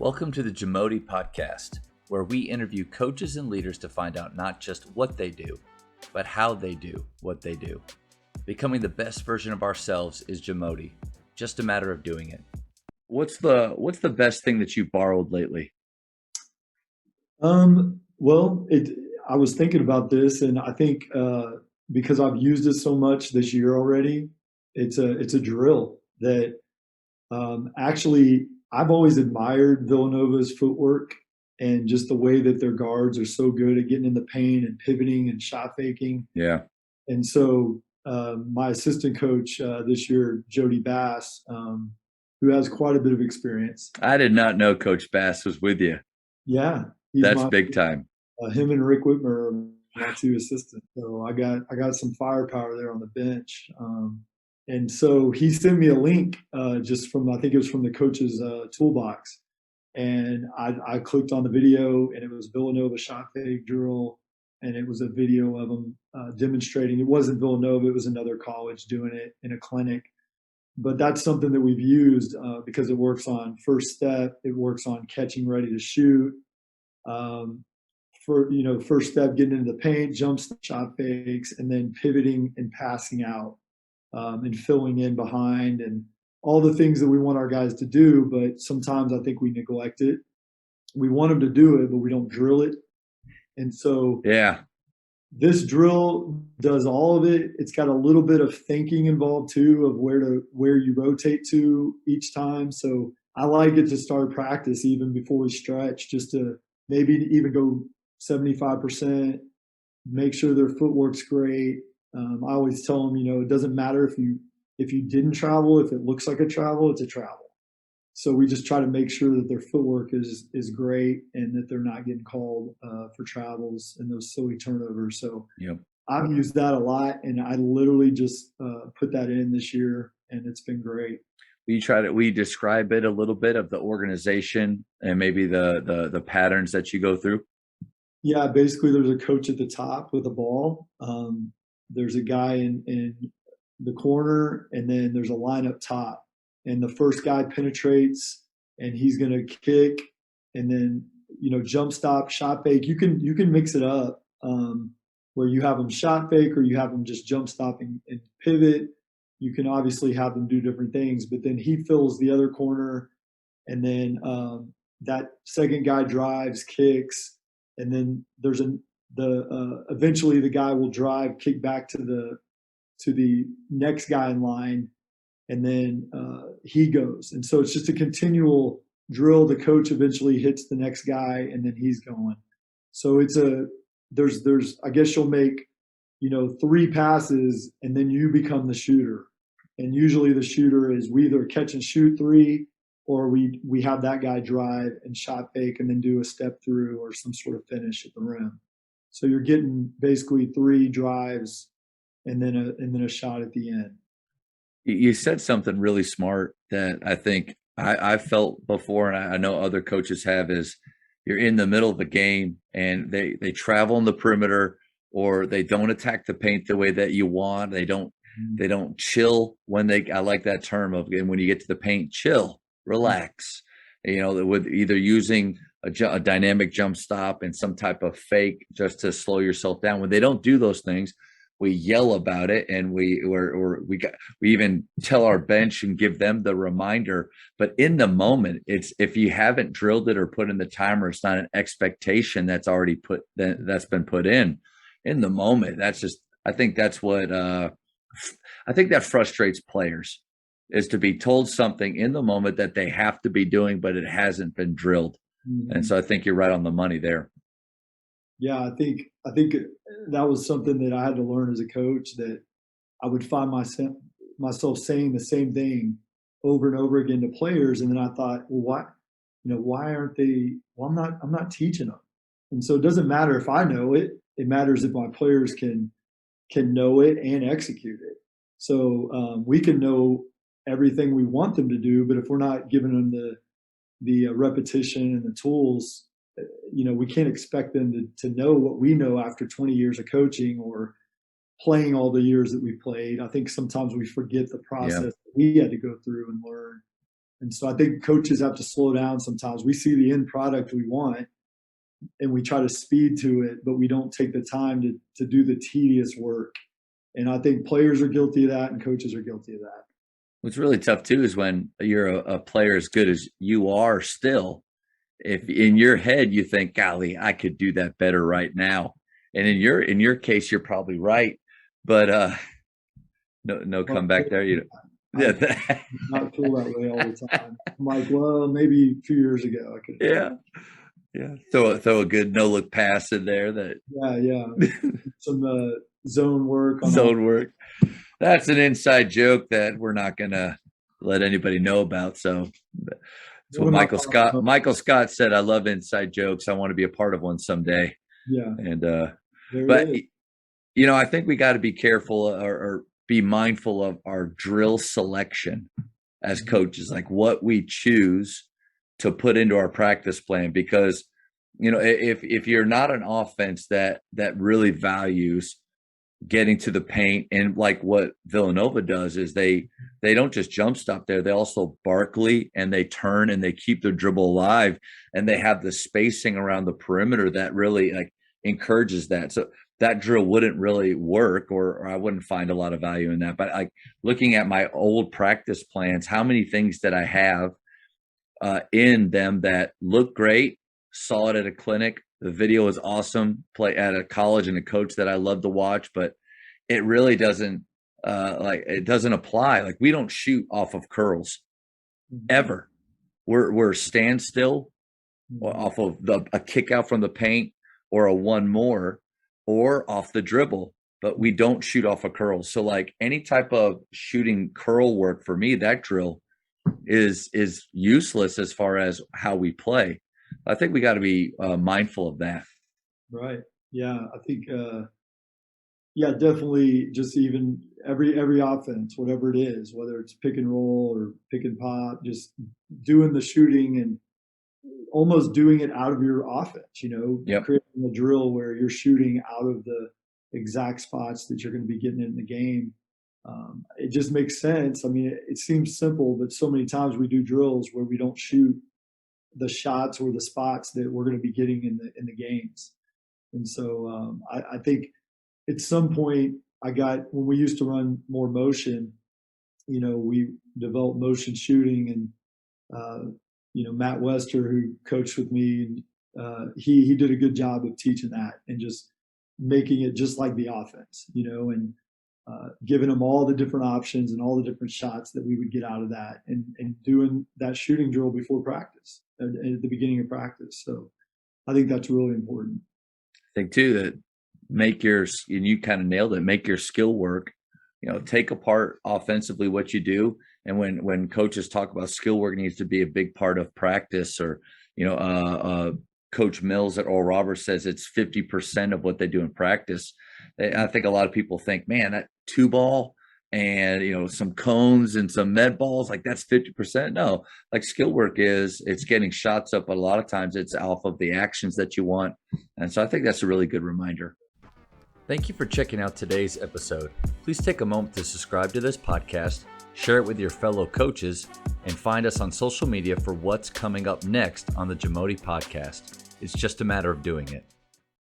Welcome to the JAMODI podcast, where we interview coaches and leaders to find out not just what they do, but how they do what they do. Becoming the best version of ourselves is JAMODI, just a matter of doing it. What's the best thing that you borrowed lately? Well, I was thinking about this, and I think because I've used it so much this year already, it's a drill that actually I've always admired Villanova's footwork and just the way that their guards are so good at getting in the paint and pivoting and shot faking. Yeah. And so my assistant coach this year, Jody Bass, who has quite a bit of experience. I did not know Coach Bass was with you. Yeah, he's That's my big time. him and Rick Whitmer are my two assistants. So I got some firepower there on the bench. And so he sent me a link just from, I think it was from the coach's toolbox. And I clicked on the video, and it was Villanova shot fake drill. And it was a video of them demonstrating. It wasn't Villanova, it was another college doing it in a clinic. But that's something that we've used because it works on first step, it works on catching ready to shoot. For first step, getting into the paint, jumps, shot fakes, and then pivoting and passing out, and filling in behind, and all the things that we want our guys to do. But sometimes I think we neglect it. We want them to do it, but we don't drill it. And so Yeah. this drill does all of it. It's got a little bit of thinking involved too, of where you rotate to each time. So I like it to start practice even before we stretch, just to maybe even go 75%, make sure their footwork's great. I always tell them, it doesn't matter if you didn't travel, if it looks like a travel, it's a travel. So we just try to make sure that their footwork is great and that they're not getting called for travels and those silly turnovers. So Yep. I've used that a lot, and I literally just put that in this year, and it's been great. We describe it a little bit of the organization and maybe the patterns that you go through. Yeah, basically there's a coach at the top with a ball. There's a guy in the corner, and then there's a line up top. And the first guy penetrates, and he's going to kick, and then jump stop, shot fake. You can mix it up where you have them shot fake or you have them just jump stop and pivot. You can obviously have them do different things, but then he fills the other corner, and then that second guy drives, kicks, and then there's eventually the guy will drive, kick back to the next guy in line, and then he goes. And so it's just a continual drill. The coach eventually hits the next guy, and then he's going. So there's I guess you'll make 3 passes, and then you become the shooter. And usually the shooter is we either catch and shoot 3, or we have that guy drive and shot fake and then do a step through or some sort of finish at the rim. So you're getting basically 3 drives and then a shot at the end. You said something really smart that I think I've felt before, and I know other coaches have, is you're in the middle of a game and they travel on the perimeter, or they don't attack the paint the way that you want. They don't chill when I like that term of, and when you get to the paint, chill, relax, with either using a dynamic jump stop and some type of fake just to slow yourself down. When they don't do those things, we yell about it, and we even tell our bench and give them the reminder. But in the moment, it's, if you haven't drilled it or put in the timer, it's not an expectation that's been put in the moment. That's just, I think that's what I think that frustrates players, is to be told something in the moment that they have to be doing, but it hasn't been drilled. Mm-hmm. And so I think you're right on the money there. Yeah, I think that was something that I had to learn as a coach, that I would find myself saying the same thing over and over again to players, and then I thought, well, why aren't they? Well, I'm not teaching them, and so it doesn't matter if I know it. It matters if my players can know it and execute it. So we can know everything we want them to do, but if we're not giving them the repetition and the tools, we can't expect them to know what we know after 20 years of coaching or playing all the years that we played. I think sometimes we forget the process that we had to go through and learn. And so I think coaches have to slow down sometimes. We see the end product we want and we try to speed to it, but we don't take the time to do the tedious work. And I think players are guilty of that and coaches are guilty of that. What's really tough too is when you're a player as good as you are still, if in your head you think, golly, I could do that better right now. And in your case, you're probably right. But no comeback there. You know, I not feel that way all the time. I'm like, well, maybe a few years ago I could. Yeah. Throw a good no look pass in there. That Yeah. Some zone work. Zone work. That's an inside joke that we're not gonna let anybody know about. So that's what Michael Scott said. I love inside jokes. I want to be a part of one someday. Yeah. And but you know, I think we got to be careful or be mindful of our drill selection as coaches, like what we choose to put into our practice plan. Because, you know, if you're not an offense that really values getting to the paint, and like what Villanova does is they don't just jump stop there, they also Barkley, and they turn and they keep their dribble alive, and they have the spacing around the perimeter that really like encourages that. So that drill wouldn't really work, or I wouldn't find a lot of value in that. But like looking at my old practice plans, how many things that I have in them that look great, saw it at a clinic, the video is awesome, play at a college and a coach that I love to watch, but it really doesn't it doesn't apply. Like we don't shoot off of curls ever. We're standstill off of a kick out from the paint or a one more or off the dribble, but we don't shoot off of curls. So like any type of shooting curl work for me, that drill is useless as far as how we play. I think we got to be mindful of that. Right. Yeah. I think, definitely just even every offense, whatever it is, whether it's pick and roll or pick and pop, just doing the shooting and almost doing it out of your offense, you know, creating a drill where you're shooting out of the exact spots that you're going to be getting in the game. It just makes sense. I mean, it seems simple, but so many times we do drills where we don't shoot the shots or the spots that we're going to be getting in the games. And so I think at some point when we used to run more motion, you know, we developed motion shooting, and you know, Matt Wester, who coached with me, he did a good job of teaching that and just making it just like the offense, you know, and giving them all the different options and all the different shots that we would get out of that, and doing that shooting drill before practice at the beginning of practice. So I think that's really important. I think too that and you kind of nailed it, make your skill work, you know, take apart offensively what you do. And when coaches talk about skill work needs to be a big part of practice, or, you know, Coach Mills at Oral Roberts says it's 50% of what they do in practice. I think a lot of people think, man, that 2-ball and, you know, some cones and some med balls, like that's 50%. No, like skill work it's getting shots up, but a lot of times it's off of the actions that you want. And so I think that's a really good reminder. Thank you for checking out today's episode. Please take a moment to subscribe to this podcast, share it with your fellow coaches, and find us on social media for what's coming up next on the JAMODI podcast. It's just a matter of doing it.